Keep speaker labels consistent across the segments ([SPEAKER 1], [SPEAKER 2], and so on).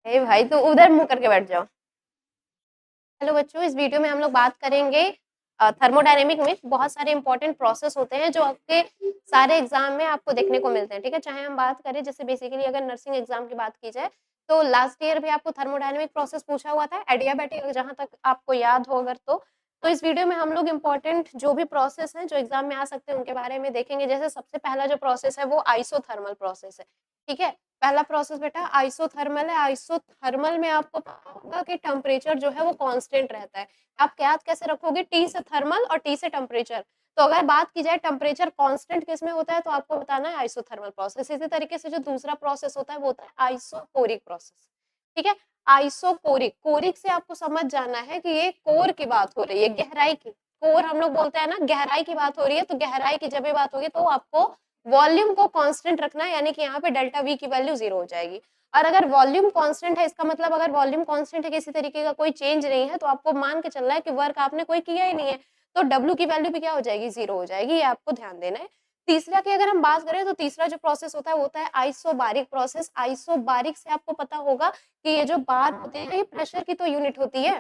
[SPEAKER 1] ए भाई तू उधर मुँह करके बैठ जाओ। हेलो बच्चों, इस वीडियो में हम लोग बात करेंगे थर्मोडायनेमिक में बहुत सारे इंपॉर्टेंट प्रोसेस होते हैं जो आपके सारे एग्जाम में आपको देखने को मिलते हैं। ठीक है, चाहे हम बात करें जैसे बेसिकली अगर नर्सिंग एग्जाम की बात की जाए तो लास्ट ईयर भी आपको थर्मोडायनेमिक प्रोसेस पूछा हुआ था, एडियाबैटिक जहां तक आपको याद हो अगर तो इस वीडियो में हम लोग इंपॉर्टेंट जो भी प्रोसेस हैं जो एग्जाम में आ सकते हैं उनके बारे में देखेंगे। जैसे सबसे पहला जो प्रोसेस है वो आइसोथर्मल प्रोसेस है। ठीक है, पहला प्रोसेस बेटा आइसोथर्मल है। आइसोथर्मल में आपको पता होगा कि टेम्परेचर जो है वो कांस्टेंट रहता है। आप याद कैसे रखोगे, टी से थर्मल और टी से टेम्परेचर। तो अगर बात की जाए टेम्परेचर कांस्टेंट किस में होता है तो आपको बताना है आइसोथर्मल प्रोसेस। इसी तरीके से जो दूसरा प्रोसेस होता है वो होता है आइसोकोरिक प्रोसेस। ठीक है, आइसोकोरिक, कोरिक से आपको समझ जाना है कि ये कोर की बात हो रही है, गहराई की। कोर हम लोग बोलते हैं ना, गहराई की बात हो रही है, तो गहराई की जब ये बात होगी तो आपको वॉल्यूम को कांस्टेंट रखना है, यानी कि यहाँ पे डेल्टा वी की वैल्यू 0 हो जाएगी। और अगर वॉल्यूम कांस्टेंट है, इसका मतलब अगर वॉल्यूम कांस्टेंट है, किसी तरीके का कोई चेंज नहीं है, तो आपको मान के चलना है कि वर्क आपने कोई किया ही नहीं है, तो डब्ल्यू की वैल्यू भी क्या हो जाएगी, 0 हो जाएगी। ये आपको ध्यान देना है। तीसरा की अगर हम बात करें तो तीसरा जो प्रोसेस होता है वो होता है आइसोबारिक प्रोसेस। आइसोबारिक से आपको पता होगा कि ये जो बार होते हैं ये प्रेशर की तो यूनिट होती है,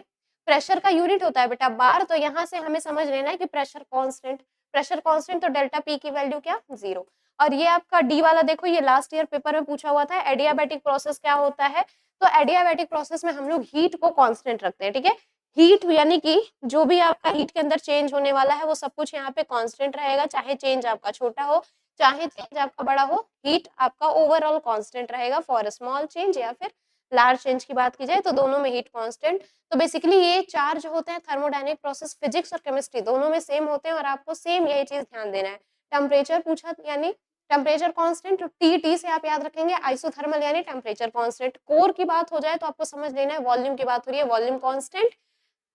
[SPEAKER 1] प्रेशर का यूनिट होता है बेटा बार। तो यहाँ से हमें समझ लेना है कि प्रेशर कांस्टेंट, प्रेशर कांस्टेंट तो डेल्टा पी की वैल्यू क्या, 0। और ये आपका डी वाला देखो, ये लास्ट ईयर पेपर में पूछा हुआ था। एडियाबैटिक प्रोसेस क्या होता है, तो एडियाबैटिक प्रोसेस में हम लोग हीट को कांस्टेंट रखते हैं। ठीक है, हीट यानी कि जो भी आपका हीट के अंदर चेंज होने वाला है वो सब कुछ यहाँ पे कांस्टेंट रहेगा, चाहे चेंज आपका छोटा हो चाहे चेंज आपका बड़ा हो, हीट आपका ओवरऑल कांस्टेंट रहेगा फॉर स्मॉल चेंज या फिर लार्ज चेंज की बात की जाए तो दोनों में हीट कांस्टेंट। तो बेसिकली ये चार जो होते हैं थर्मोडायनेमिक प्रोसेस, फिजिक्स और केमिस्ट्री दोनों में सेम होते हैं और आपको सेम यही चीज ध्यान देना है। टेम्परेचर पूछा यानी टेम्परेचर कांस्टेंट, टी टी से आप याद रखेंगे। आइसोथर्मल यानी टेम्परेचर कांस्टेंट। कोर की बात हो जाए तो आपको समझ लेना है वॉल्यूम की बात हो रही है, वॉल्यूम कांस्टेंट।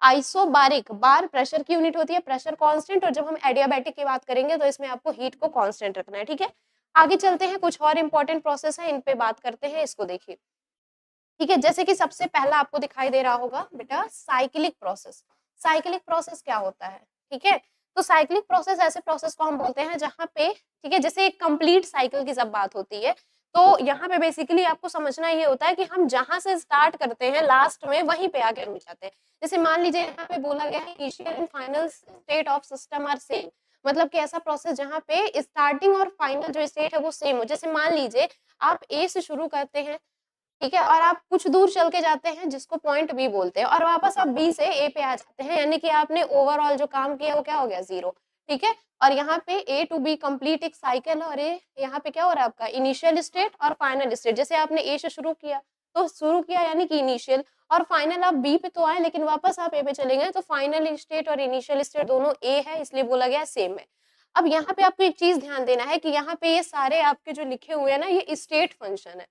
[SPEAKER 1] आइसोबारिक, बार प्रेशर की यूनिट होती है, प्रेशर कांस्टेंट। और जब हम एडियाबैटिक की बात करेंगे तो इसमें आपको हीट को कांस्टेंट रखना है। ठीक है, आगे चलते हैं, कुछ और इंपॉर्टेंट प्रोसेस है इन पे बात करते हैं, इसको देखिए। ठीक है, जैसे कि सबसे पहला आपको दिखाई दे रहा होगा बेटा साइक्लिक प्रोसेस। साइक्लिक प्रोसेस क्या होता है, ठीक है, तो साइक्लिक प्रोसेस ऐसे प्रोसेस को हम बोलते हैं जहां पे, ठीक है, जैसे एक कंप्लीट साइकिल की जब बात होती है तो यहाँ पे बेसिकली आपको समझना ये होता है कि हम जहां से स्टार्ट करते हैं लास्ट में वहीं पे आके रुक जाते हैं। जैसे मान लीजिए यहाँ पे बोला गया है initial and final state of system are same, मतलब कि ऐसा प्रोसेस जहाँ पे स्टार्टिंग और फाइनल जो स्टेट है वो सेम हो। जैसे मान लीजिए आप ए से शुरू करते हैं, ठीक है, और आप कुछ दूर चल के जाते हैं जिसको पॉइंट बी बोलते हैं, और वापस आप बी से ए पे आ जाते हैं, यानी कि आपने ओवरऑल जो काम किया वो क्या हो गया, 0। ठीक है, और यहाँ पे ए टू बी कंप्लीट एक साइकिल है, और ये यहाँ पे क्या हो रहा है आपका इनिशियल स्टेट और फाइनल स्टेट। जैसे आपने ए से शुरू किया तो शुरू किया यानी कि इनिशियल, और फाइनल आप बी पे तो आए लेकिन वापस आप ए पे चले गए, तो फाइनल स्टेट और इनिशियल स्टेट दोनों ए है, इसलिए बोला गया सेम है। अब यहाँ पे आपको एक चीज ध्यान देना है कि यहाँ पे ये सारे आपके जो लिखे हुए हैं ना ये स्टेट फंक्शन है।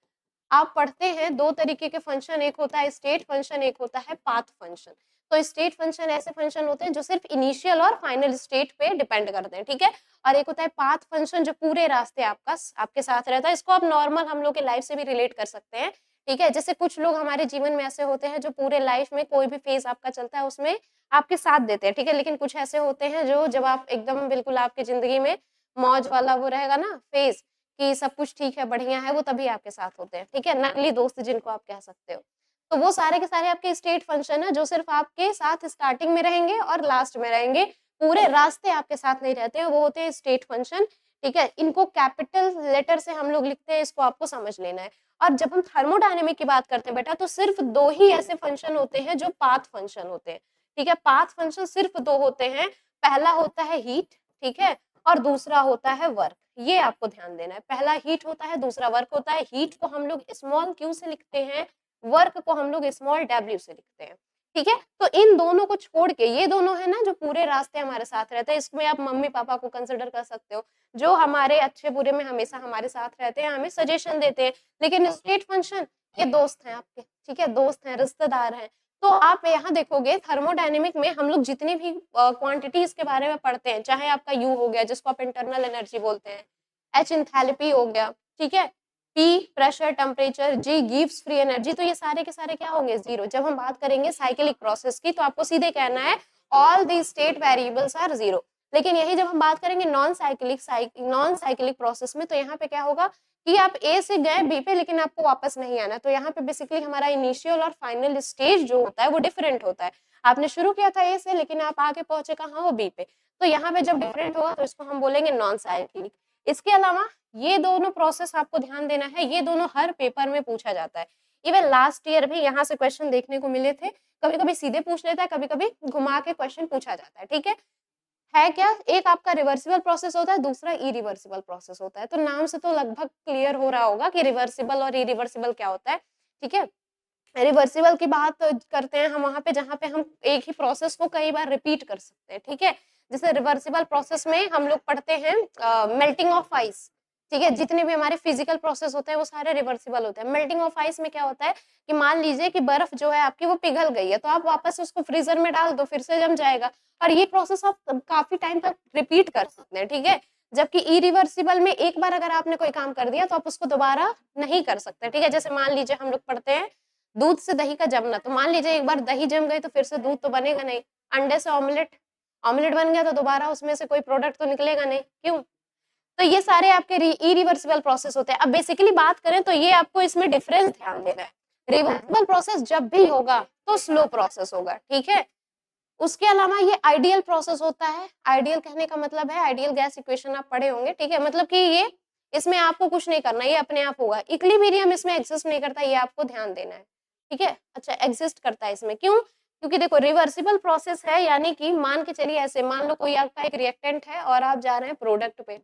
[SPEAKER 1] आप पढ़ते हैं दो तरीके के फंक्शन, एक होता है स्टेट फंक्शन, एक होता है पाथ फंक्शन। तो स्टेट फंक्शन ऐसे फंक्शन होते हैं जो सिर्फ इनिशियल और फाइनल स्टेट पे डिपेंड करते हैं, ठीक है, और एक होता है पाथ फंक्शन जो पूरे रास्ते आपके साथ रहता है। इसको आप नॉर्मल हम लोग के लाइफ से भी रिलेट कर सकते हैं। ठीक है, जैसे कुछ लोग हमारे जीवन में ऐसे होते हैं जो पूरे लाइफ में कोई भी फेज आपका चलता है उसमें आपके साथ देते हैं, ठीक है, लेकिन कुछ ऐसे होते हैं जो जब आप एकदम बिल्कुल आपकी जिंदगी में मौज वाला वो रहेगा ना फेज कि सब कुछ ठीक है, बढ़िया है, वो तभी आपके साथ होते हैं, ठीक है, नकली दोस्त जिनको आप कह सकते हो। तो वो सारे के सारे आपके स्टेट फंक्शन है जो सिर्फ आपके साथ स्टार्टिंग में रहेंगे और लास्ट में रहेंगे, पूरे रास्ते आपके साथ नहीं रहते हैं, वो होते हैं स्टेट फंक्शन। ठीक है, इनको कैपिटल लेटर से हम लोग लिखते हैं, इसको आपको समझ लेना है। और जब हम थर्मोडायनेमिक की बात करते हैं बेटा तो सिर्फ दो ही ऐसे फंक्शन होते हैं जो पाथ फंक्शन होते हैं। ठीक है, पाथ फंक्शन सिर्फ दो होते हैं, पहला होता है हीट, ठीक है, और दूसरा होता है वर्क। ये आपको ध्यान देना है, पहला हीट होता है, दूसरा वर्क होता है। हीट को हम लोग स्मॉल क्यू से लिखते हैं, वर्क को हम लोग स्मॉल डब्ल्यू से लिखते हैं। ठीक है, तो इन दोनों को छोड़ के ये दोनों है ना जो पूरे रास्ते हमारे साथ रहते हैं, इसमें आप मम्मी पापा को कंसिडर कर सकते हो, जो हमारे अच्छे बुरे में हमेशा हमारे साथ रहते हैं, हमें सजेशन देते हैं। लेकिन स्टेट फंक्शन ये दोस्त हैं आपके, ठीक है, दोस्त हैं, रिश्तेदार हैं। तो आप यहाँ देखोगे थर्मोडायनेमिक में हम लोग जितनी भी क्वांटिटीज के बारे में पढ़ते हैं, चाहे आपका यू हो गया जिसको आप इंटरनल एनर्जी बोलते हैं, एच इंथैल्पी हो गया, ठीक है, पी प्रेशर टेम्परेचर, जी गिव्स फ्री एनर्जी, तो ये सारे के सारे क्या होंगे, 0। जब हम बात करेंगे साइक्लिक प्रोसेस की तो आपको सीधे कहना है all the state variables are 0। लेकिन यही जब हम बात करेंगे नॉन साइक्लिक प्रोसेस में तो यहाँ पे क्या होगा कि आप ए से गए बी पे लेकिन आपको वापस नहीं आना। तो यहाँ पे बेसिकली हमारा इनिशियल और फाइनल स्टेज जो होता है वो डिफरेंट होता है। आपने शुरू किया था ए से लेकिन आप आगे पहुंचे कहाँ हो, बी पे। तो यहाँ पे जब डिफरेंट होगा तो इसको हम बोलेंगे नॉन साइक्लिक। इसके अलावा ये दोनों प्रोसेस आपको ध्यान देना है, ये दोनों हर पेपर में पूछा जाता है। इवन लास्ट ईयर भी यहाँ से क्वेश्चन देखने को मिले थे, कभी कभी सीधे पूछ लेता है, कभी कभी घुमा के क्वेश्चन पूछा जाता है। ठीक है क्या, एक आपका रिवर्सिबल प्रोसेस होता है, दूसरा इरिवर्सिबल प्रोसेस होता है। तो नाम से तो लगभग क्लियर हो रहा होगा कि रिवर्सिबल और इरिवर्सिबल क्या होता है। ठीक है, रिवर्सिबल की बात करते हैं हम वहां पे जहाँ पे हम एक ही प्रोसेस को कई बार रिपीट कर सकते हैं। ठीक है, जैसे रिवर्सिबल प्रोसेस में हम लोग पढ़ते हैं मेल्टिंग ऑफ आइस। ठीक है, जितने भी हमारे फिजिकल प्रोसेस होते हैं वो सारे रिवर्सिबल होते हैं। मेल्टिंग ऑफ आइस में क्या होता है कि मान लीजिए कि बर्फ जो है आपकी वो पिघल गई है, तो आप वापस उसको फ्रीजर में डाल दो, फिर से जम जाएगा। और ये प्रोसेस आप काफी टाइम तक रिपीट कर सकते हैं। ठीक है, जबकि इरिवर्सिबल में एक बार अगर आपने कोई काम कर दिया तो आप उसको दोबारा नहीं कर सकते। ठीक है, जैसे मान लीजिए हम लोग पढ़ते हैं दूध से दही का जमना, तो मान लीजिए एक बार दही जम गई तो फिर से दूध तो बनेगा नहीं। अंडे से ऑमलेट, ऑमलेट बन गया तो दोबारा उसमें से कोई प्रोडक्ट तो निकलेगा नहीं, क्यों? तो ये सारे आपके इरिवर्सिबल प्रोसेस होते हैं। अब बेसिकली बात करें तो ये आपको इसमें डिफरेंस ध्यान देना है। रिवर्सिबल प्रोसेस जब भी होगा तो स्लो प्रोसेस होगा। ठीक है, उसके अलावा ये आइडियल प्रोसेस होता है। आइडियल कहने का मतलब है, आइडियल गैस इक्वेशन आप पढ़े होंगे। ठीक है, मतलब कि ये इसमें आपको कुछ नहीं करना, ये अपने आप होगा। इक्विलिब्रियम इसमें एग्जिस्ट नहीं करता, ये आपको ध्यान देना है। ठीक है, अच्छा एग्जिस्ट करता है इसमें, क्यों? क्योंकि देखो रिवर्सिबल प्रोसेस है, यानी कि मान के चलिए ऐसे, मान लो कोई आपका एक रिएक्टेंट है और आप जा रहे हैं प्रोडक्ट पे।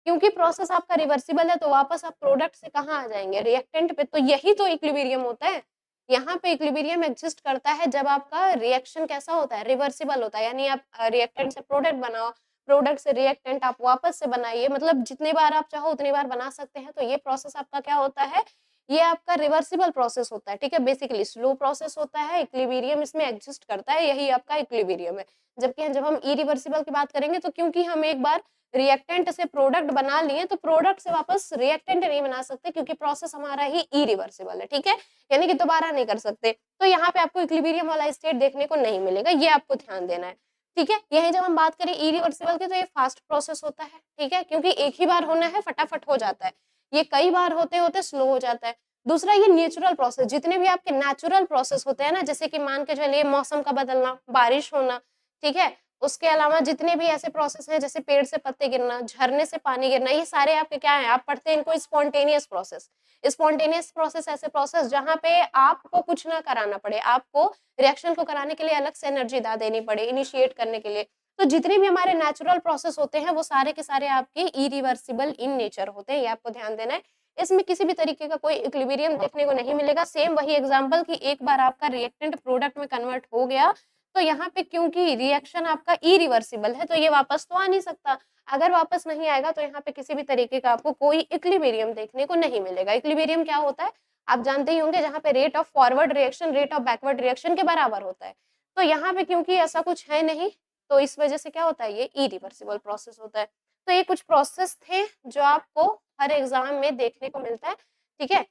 [SPEAKER 1] क्योंकि प्रोसेस आपका रिवर्सिबल है तो वापस आप प्रोडक्ट से कहाँ आ जाएंगे, रिएक्टेंट पे। तो यही तो इक्विलिब्रियम होता है। यहाँ पे इक्विलिब्रियम एग्जिस्ट करता है जब आपका रिएक्शन कैसा होता है, रिवर्सिबल होता है। यानी आप रिएक्टेंट से प्रोडक्ट बनाओ, प्रोडक्ट से रिएक्टेंट आप वापस से बनाइए, मतलब जितने बार आप चाहो उतनी बार बना सकते हैं। तो ये प्रोसेस आपका क्या होता है, ये आपका रिवर्सिबल प्रोसेस होता है। ठीक है, बेसिकली स्लो प्रोसेस होता है, इक्विलिब्रियम इसमें एग्जिस्ट करता है, यही आपका इक्विलिब्रियम है। जबकि जब हम इरिवर्सिबल की बात करेंगे तो क्योंकि हम एक बार रिएक्टेंट से प्रोडक्ट बना लिए तो प्रोडक्ट से वापस रिएक्टेंट नहीं बना सकते, क्योंकि प्रोसेस हमारा ही इरिवर्सिबल है। ठीक है, यानी कि दोबारा नहीं कर सकते। तो यहाँ पे आपको इक्विलिब्रियम वाला स्टेट देखने को नहीं मिलेगा, ये आपको ध्यान देना है। ठीक है, यही जब हम बात करें इरिवर्सिबल की तो ये फास्ट प्रोसेस होता है। ठीक है, क्योंकि एक ही बार होना है, फटाफट हो जाता है। ये कई बार होते होते स्लो हो जाता है। दूसरा ये नेचुरल प्रोसेस, जितने भी आपके नेचुरल प्रोसेस होते हैं ना, जैसे कि मान के चलिए मौसम का बदलना, बारिश होना। ठीक है, उसके अलावा जितने भी ऐसे प्रोसेस हैं जैसे पेड़ से पत्ते गिरना, झरने से पानी गिरना, ये सारे आपके क्या है, आप पढ़ते हैं इनको स्पॉन्टेनियस प्रोसेस। स्पॉन्टेनियस प्रोसेस ऐसे प्रोसेस जहां पे आपको कुछ ना कराना पड़े, आपको रिएक्शन को कराने के लिए अलग से एनर्जी ना देनी पड़े, इनिशिएट करने के लिए। तो जितने भी हमारे नेचुरल प्रोसेस होते हैं वो सारे के सारे आपके इरिवर्सिबल इन नेचर होते हैं, ये आपको ध्यान देना है। इसमें किसी भी तरीके का कोई इक्विलिब्रियम देखने को नहीं मिलेगा। सेम वही एग्जांपल कि एक बार आपका रिएक्टेंट प्रोडक्ट में कन्वर्ट हो गया तो यहाँ पे क्योंकि रिएक्शन आपका इरिवर्सिबल है तो ये वापस तो आ नहीं सकता। अगर वापस नहीं आएगा तो यहाँ पे किसी भी तरीके का आपको कोई इक्विलिब्रियम देखने को नहीं मिलेगा। इक्विलिब्रियम क्या होता है आप जानते ही होंगे, जहाँ पे rate of forward reaction rate of backward reaction के बराबर होता है। तो यहाँ पे क्योंकि ऐसा कुछ है नहीं तो इस वजह से क्या होता है, ये इरिवर्सिबल प्रोसेस होता है। तो ये कुछ प्रोसेस थे जो आपको हर एग्जाम में देखने को मिलता है। ठीक है,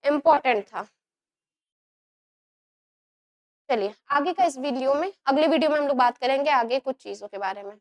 [SPEAKER 1] इम्पोर्टेंट था। चलिए आगे का इस वीडियो में, अगले वीडियो में हम लोग बात करेंगे आगे कुछ चीजों के बारे में।